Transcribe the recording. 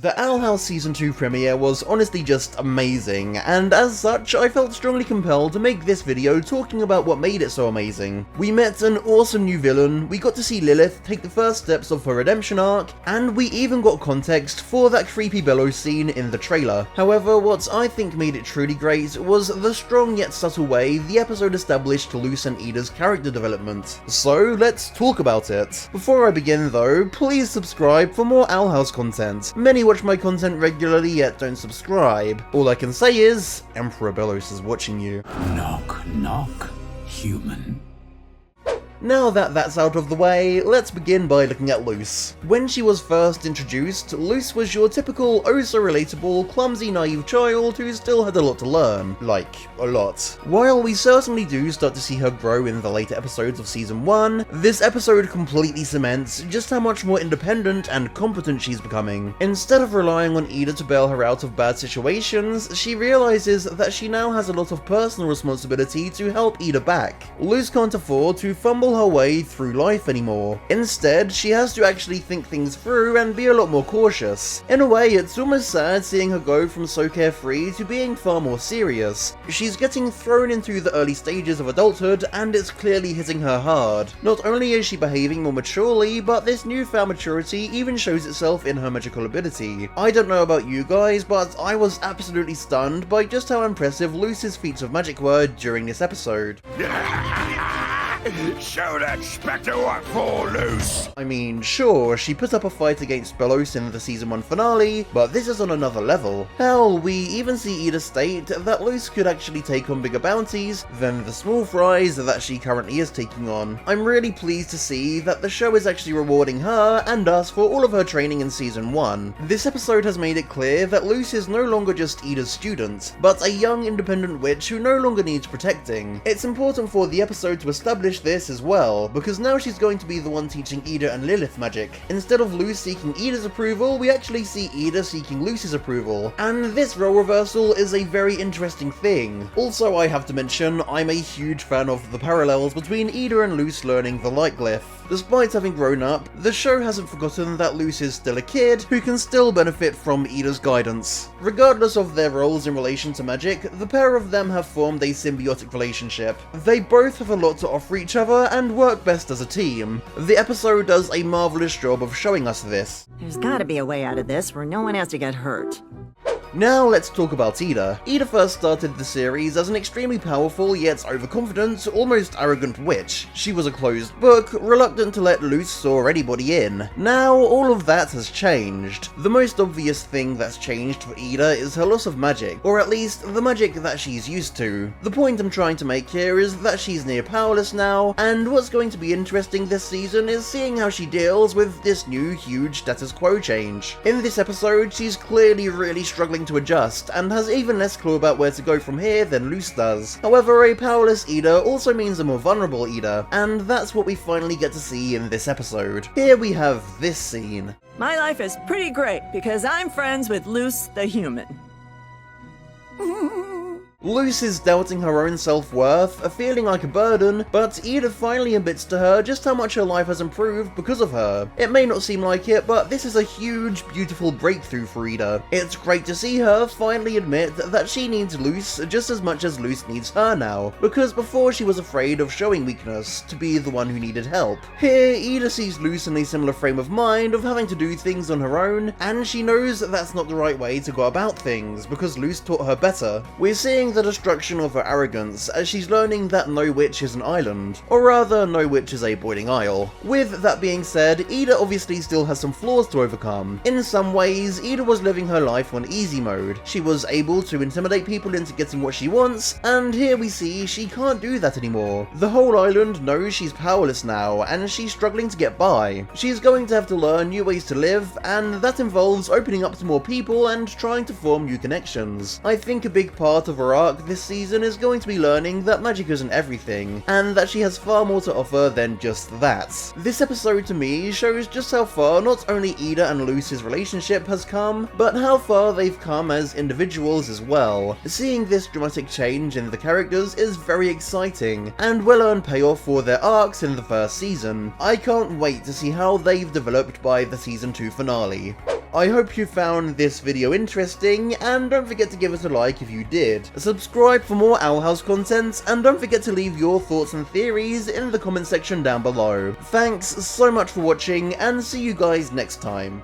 The Owl House Season 2 premiere was honestly just amazing, and as such, I felt strongly compelled to make this video talking about what made it so amazing. We met an awesome new villain, we got to see Lilith take the first steps of her redemption arc, and we even got context for that creepy Belos scene in the trailer. However, what I think made it truly great was the strong yet subtle way the episode established Luz and Eda's character development. So let's talk about it. Before I begin though, please subscribe for more Owl House content. Many watch my content regularly yet don't subscribe. All I can say is, Emperor Belos is watching you. Knock, knock, human. Now that that's out of the way, let's begin by looking at Luz. When she was first introduced, Luz was your typical oh-so-relatable, clumsy, naive child who still had a lot to learn. Like, a lot. While we certainly do start to see her grow in the later episodes of Season 1, this episode completely cements just how much more independent and competent she's becoming. Instead of relying on Eda to bail her out of bad situations, she realizes that she now has a lot of personal responsibility to help Eda back. Luz can't afford to fumble her way through life anymore. Instead, she has to actually think things through and be a lot more cautious. In a way, it's almost sad seeing her go from so carefree to being far more serious. She's getting thrown into the early stages of adulthood, and it's clearly hitting her hard. Not only is she behaving more maturely, but this newfound maturity even shows itself in her magical ability. I don't know about you guys, but I was absolutely stunned by just how impressive Luz's feats of magic were during this episode. Show that spectre what for, Luz! I mean, sure, she put up a fight against Belos in the Season 1 finale, but this is on another level. Hell, we even see Eda state that Luz could actually take on bigger bounties than the small fries that she currently is taking on. I'm really pleased to see that the show is actually rewarding her and us for all of her training in Season 1. This episode has made it clear that Luz is no longer just Eda's student, but a young independent witch who no longer needs protecting. It's important for the episode to establish this as well, because now she's going to be the one teaching Eda and Lilith magic. Instead of Luz seeking Eda's approval, we actually see Eda seeking Luz's approval, and this role reversal is a very interesting thing. Also, I have to mention, I'm a huge fan of the parallels between Eda and Luz learning the light glyph. Despite having grown up, the show hasn't forgotten that Luz is still a kid who can still benefit from Eda's guidance. Regardless of their roles in relation to magic, the pair of them have formed a symbiotic relationship. They both have a lot to offer each other and work best as a team. The episode does a marvelous job of showing us this. There's gotta be a way out of this where no one has to get hurt. Now let's talk about Eda. Eda first started the series as an extremely powerful yet overconfident, almost arrogant witch. She was a closed book, reluctant to let Luz or anybody in. Now all of that has changed. The most obvious thing that's changed for Eda is her loss of magic, or at least the magic that she's used to. The point I'm trying to make here is that she's near powerless now, and what's going to be interesting this season is seeing how she deals with this new huge status quo change. In this episode, she's clearly really struggling to adjust, and has even less clue about where to go from here than Luz does. However, a powerless Eda also means a more vulnerable Eda, and that's what we finally get to see in this episode. Here we have this scene. My life is pretty great because I'm friends with Luz the human. Luz is doubting her own self-worth, feeling like a burden, but Eda finally admits to her just how much her life has improved because of her. It may not seem like it, but this is a huge, beautiful breakthrough for Eda. It's great to see her finally admit that she needs Luz just as much as Luz needs her now, because before she was afraid of showing weakness, to be the one who needed help. Here, Eda sees Luz in a similar frame of mind of having to do things on her own, and she knows that that's not the right way to go about things, because Luz taught her better. We're seeing the destruction of her arrogance as she's learning that no witch is an island, or rather no witch is a boiling isle. With that being said, Eda obviously still has some flaws to overcome. In some ways, Eda was living her life on easy mode. She was able to intimidate people into getting what she wants, and here we see she can't do that anymore. The whole island knows she's powerless now, and she's struggling to get by. She's going to have to learn new ways to live, and that involves opening up to more people and trying to form new connections. I think a big part of her arc this season is going to be learning that magic isn't everything, and that she has far more to offer than just that. This episode to me shows just how far not only Eda and Luz's relationship has come, but how far they've come as individuals as well. Seeing this dramatic change in the characters is very exciting, and well-earned payoff for their arcs in the first season. I can't wait to see how they've developed by the Season 2 finale. I hope you found this video interesting, and don't forget to give it a like if you did. Subscribe for more Owl House content, and don't forget to leave your thoughts and theories in the comment section down below. Thanks so much for watching, and see you guys next time.